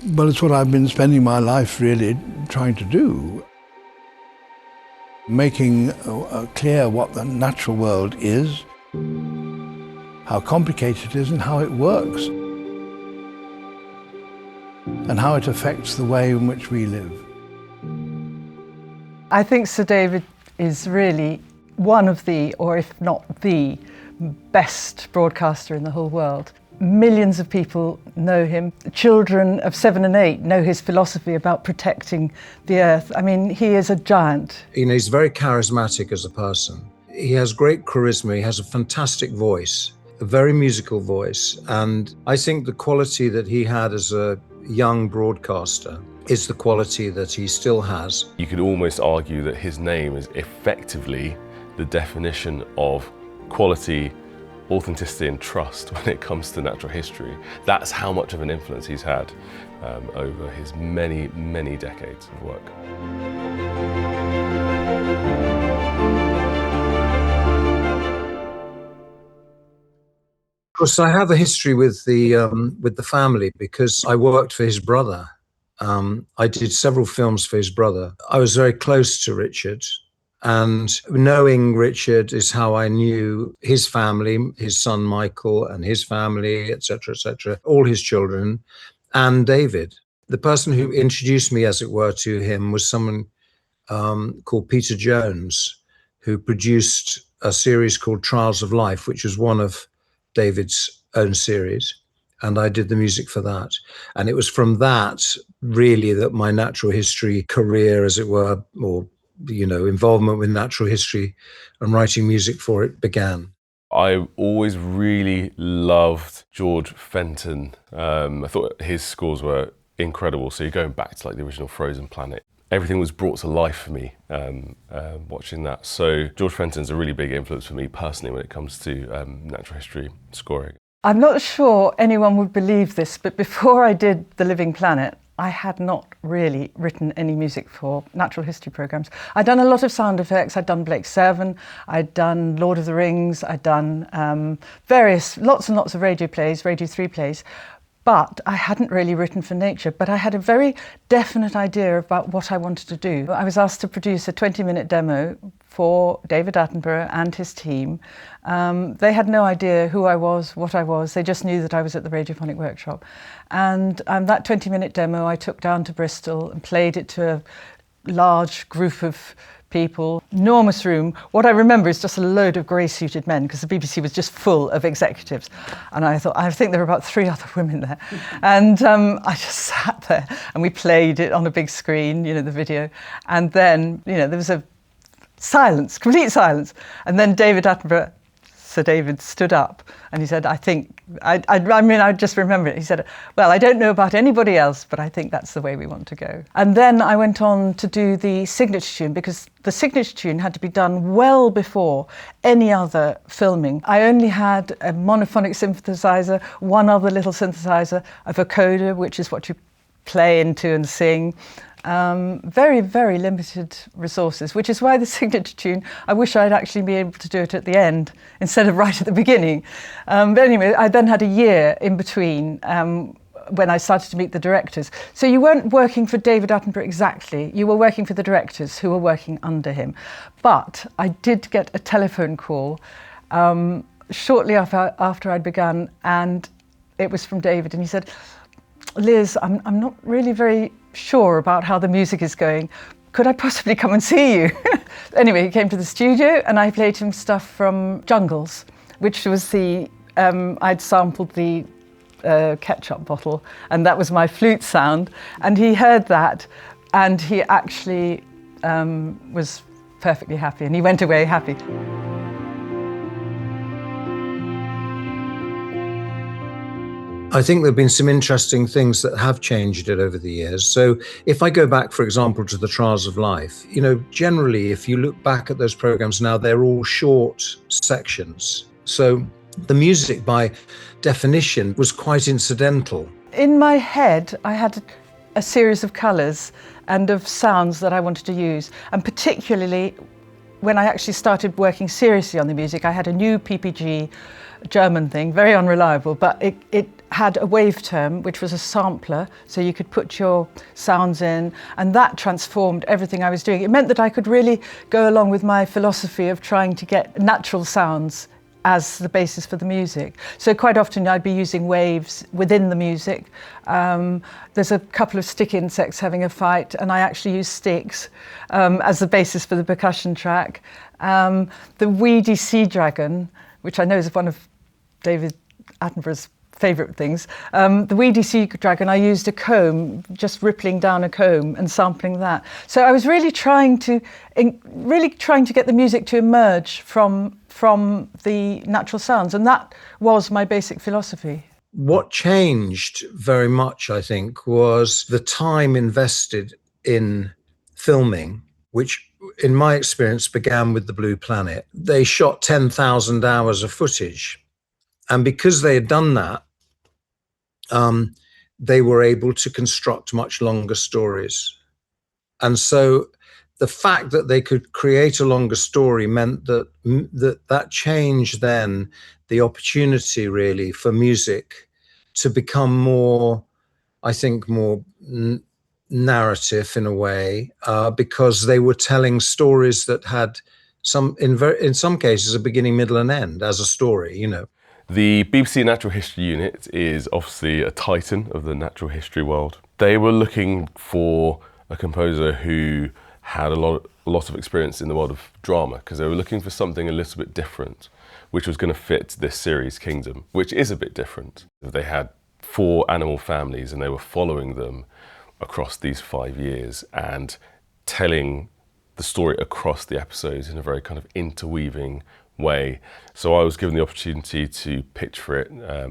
Well, it's what I've been spending my life really trying to do. Making clear what the natural world is, how complicated it is and how it works, and how it affects the way in which we live. I think Sir David is really one of the, or if not the, best broadcaster in the whole world. Millions of people know him. Children of 7 and 8 know his philosophy about protecting the earth. I mean, he is a giant. You know, he's very charismatic as a person. He has great charisma, he has a fantastic voice, a very musical voice, and I think the quality that he had as a young broadcaster is the quality that he still has. You could almost argue that his name is effectively the definition of quality, authenticity and trust when it comes to natural history. That's how much of an influence he's had over his many, many decades of work. Of course, I have a history with the family because I worked for his brother. I did several films for his brother. I was very close to Richard, and knowing Richard is how I knew his family, his son Michael and his family, etc., all his children, and David. The person who introduced me, as it were, to him was someone called Peter Jones, who produced a series called Trials of Life, which was one of David's own series. And I did the music for that. And it was from that, really, that my natural history career, as it were, or, you know, involvement with natural history and writing music for it began. I always really loved George Fenton. I thought his scores were incredible. So you're going back to like the original Frozen Planet. Everything was brought to life for me watching that. So George Fenton's a really big influence for me personally when it comes to natural history scoring. I'm not sure anyone would believe this, but before I did The Living Planet, I had not really written any music for natural history programmes. I'd done a lot of sound effects. I'd done Blake Seven, I'd done Lord of the Rings, I'd done lots and lots of Radio 3 plays, but I hadn't really written for nature. But I had a very definite idea about what I wanted to do. I was asked to produce a 20-minute demo for David Attenborough and his team. They had no idea who I was, what I was. They just knew that I was at the Radiophonic Workshop. And that 20-minute demo I took down to Bristol and played it to a large group of people. Enormous room. What I remember is just a load of grey-suited men, because the BBC was just full of executives. And I thought, I think there were about 3 other women there. And I just sat there and we played it on a big screen, you know, the video. And then, you know, there was a silence, complete silence. And then David Attenborough, Sir David, stood up and he said, I just remember it. He said, well, I don't know about anybody else, but I think that's the way we want to go. And then I went on to do the signature tune, because the signature tune had to be done well before any other filming. I only had a monophonic synthesizer, one other little synthesizer, a vocoder, which is what you play into and sing. Very, very limited resources, which is why the signature tune, I wish I'd actually be able to do it at the end instead of right at the beginning. But anyway, I then had a year in between when I started to meet the directors. So you weren't working for David Attenborough exactly, you were working for the directors who were working under him. But I did get a telephone call shortly after I'd begun, and it was from David, and he said, Liz, I'm not really very sure about how the music is going. Could I possibly come and see you? Anyway, he came to the studio and I played him stuff from Jungles, which was I'd sampled the ketchup bottle, and that was my flute sound. And he heard that and he actually was perfectly happy, and he went away happy. I think there have been some interesting things that have changed it over the years. So if I go back, for example, to the Trials of Life, you know, generally, if you look back at those programs now, they're all short sections. So the music, by definition, was quite incidental. In my head, I had a series of colours and of sounds that I wanted to use. And particularly when I actually started working seriously on the music, I had a new PPG German thing, very unreliable, but it had a wave term, which was a sampler, so you could put your sounds in, and that transformed everything I was doing. It meant that I could really go along with my philosophy of trying to get natural sounds as the basis for the music. So quite often I'd be using waves within the music. There's a couple of stick insects having a fight, and I actually use sticks as the basis for the percussion track. The weedy sea dragon, which I know is one of David Attenborough's favourite things. The weedy sea dragon, I used a comb, just rippling down a comb and sampling that. So I was really trying to get the music to emerge from the natural sounds, and that was my basic philosophy. What changed very much, I think, was the time invested in filming, which in my experience began with The Blue Planet. They shot 10,000 hours of footage. And because they had done that, they were able to construct much longer stories. And so the fact that they could create a longer story meant that changed then the opportunity really for music to become more, I think, more narrative in a way, because they were telling stories that had in some cases, a beginning, middle and end as a story, you know. The BBC Natural History Unit is obviously a titan of the natural history world. They were looking for a composer who had a lot of experience in the world of drama, because they were looking for something a little bit different, which was going to fit this series Kingdom, which is a bit different. They had 4 animal families and they were following them across these 5 years and telling the story across the episodes in a very kind of interweaving way. So I was given the opportunity to pitch for it.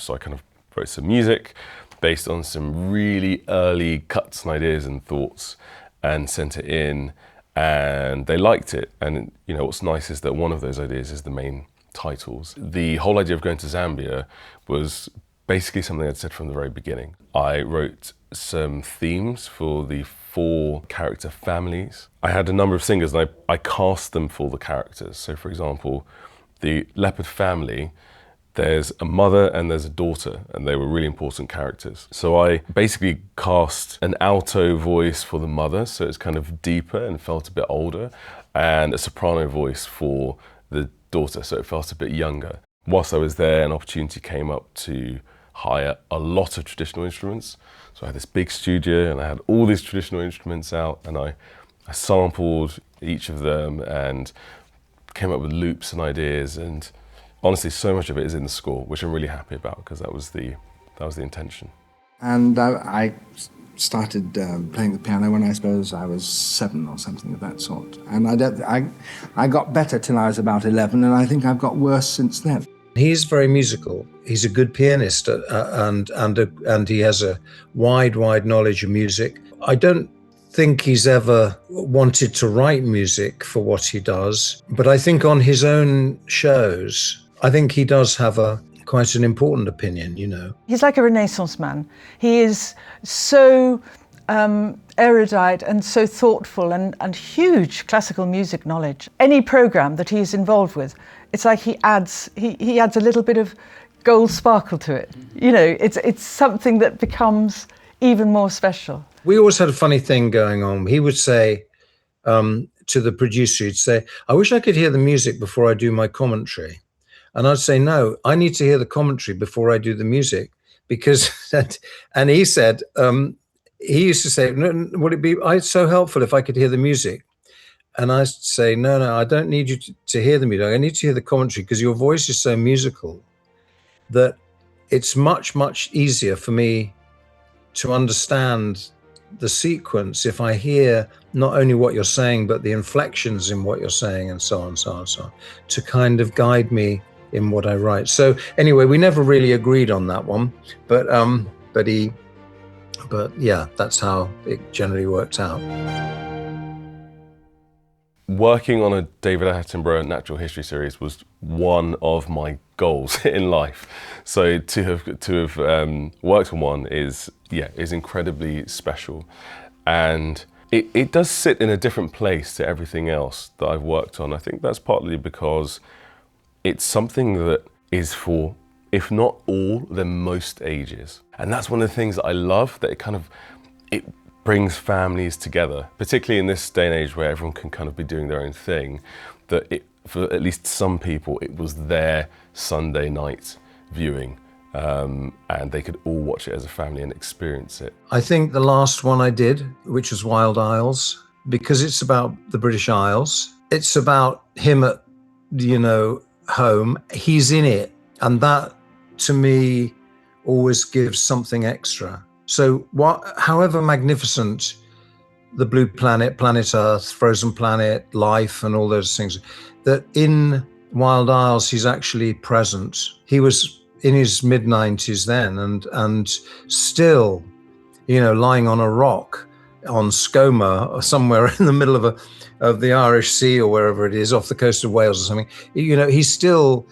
So I kind of wrote some music based on some really early cuts and ideas and thoughts and sent it in, and they liked it. And you know, what's nice is that one of those ideas is the main titles. The whole idea of going to Zambia was basically something I'd said from the very beginning. I wrote some themes for the 4 character families. I had a number of singers and I cast them for the characters. So for example, the leopard family, there's a mother and there's a daughter, and they were really important characters. So I basically cast an alto voice for the mother, so it's kind of deeper and felt a bit older, and a soprano voice for the daughter, so it felt a bit younger. Whilst I was there, an opportunity came up to hire a lot of traditional instruments. So I had this big studio and I had all these traditional instruments out, and I sampled each of them and came up with loops and ideas, and honestly so much of it is in the score, which I'm really happy about, because that was the intention. And I started playing the piano when I suppose I was 7 or something of that sort, and I got better till I was about 11, and I think I've got worse since then. He's very musical. He's a good pianist, and he has a wide knowledge of music. I don't think he's ever wanted to write music for what he does, but I think on his own shows, I think he does have quite an important opinion, you know. He's like a Renaissance man. He is so erudite and so thoughtful, and huge classical music knowledge. Any program that he's involved with, it's like he adds a little bit of gold sparkle to it. You know, it's something that becomes even more special. We always had a funny thing going on. He would say to the producer, he'd say, "I wish I could hear the music before I do my commentary." And I'd say, "No, I need to hear the commentary before I do the music," because and he said, he used to say, "Would it be so helpful if I could hear the music?" And I say, no, I don't need you to hear the music. I need to hear the commentary, because your voice is so musical that it's much easier for me to understand the sequence if I hear not only what you're saying, but the inflections in what you're saying, and so on, to kind of guide me in what I write. So anyway, we never really agreed on that one, but yeah, that's how it generally worked out. Working on a David Attenborough natural history series was one of my goals in life. So to have worked on one is incredibly special, and it does sit in a different place to everything else that I've worked on. I think that's partly because it's something that is for, if not all, then most ages. And that's one of the things that I love, that it brings families together, particularly in this day and age where everyone can kind of be doing their own thing, that for at least some people, it was their Sunday night viewing. And they could all watch it as a family and experience it. I think the last one I did, which was Wild Isles, because it's about the British Isles, it's about him at, home. He's in it. And that, to me, always gives something extra. So however magnificent the Blue Planet, Planet Earth, Frozen Planet, Life, and all those things, that in Wild Isles, he's actually present. He was in his mid-90s then, and still, lying on a rock on Skoma or somewhere in the middle of the Irish Sea or wherever it is, off the coast of Wales or something. He's still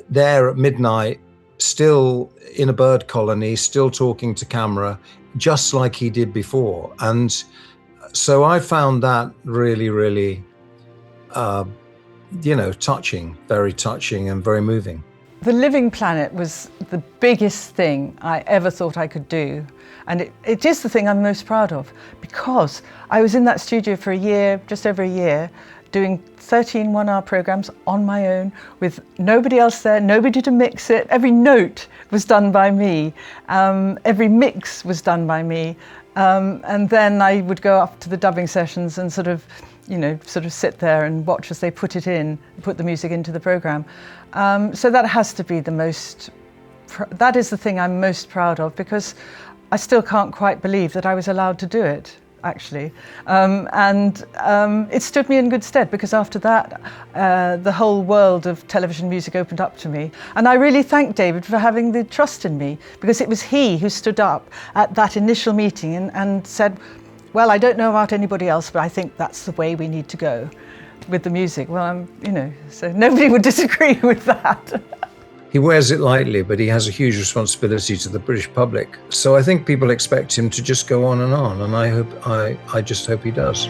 there at midnight, still in a bird colony, still talking to camera, just like he did before. And so I found that really, really, touching, very touching and very moving. The Living Planet was the biggest thing I ever thought I could do. And it is the thing I'm most proud of, because I was in that studio for a year, just over a year, doing 13 one-hour programs on my own with nobody else there, nobody to mix it. Every note was done by me. Every mix was done by me. And then I would go up to the dubbing sessions and sort of sit there and watch as they put the music into the program. So that has to be that is the thing I'm most proud of, because I still can't quite believe that I was allowed to do it, actually. And it stood me in good stead, because after that, the whole world of television music opened up to me. And I really thank David for having the trust in me, because it was he who stood up at that initial meeting and said, well, I don't know about anybody else, but I think that's the way we need to go with the music. Well, so nobody would disagree with that. He wears it lightly, but he has a huge responsibility to the British public. So I think people expect him to just go on, and I just hope he does.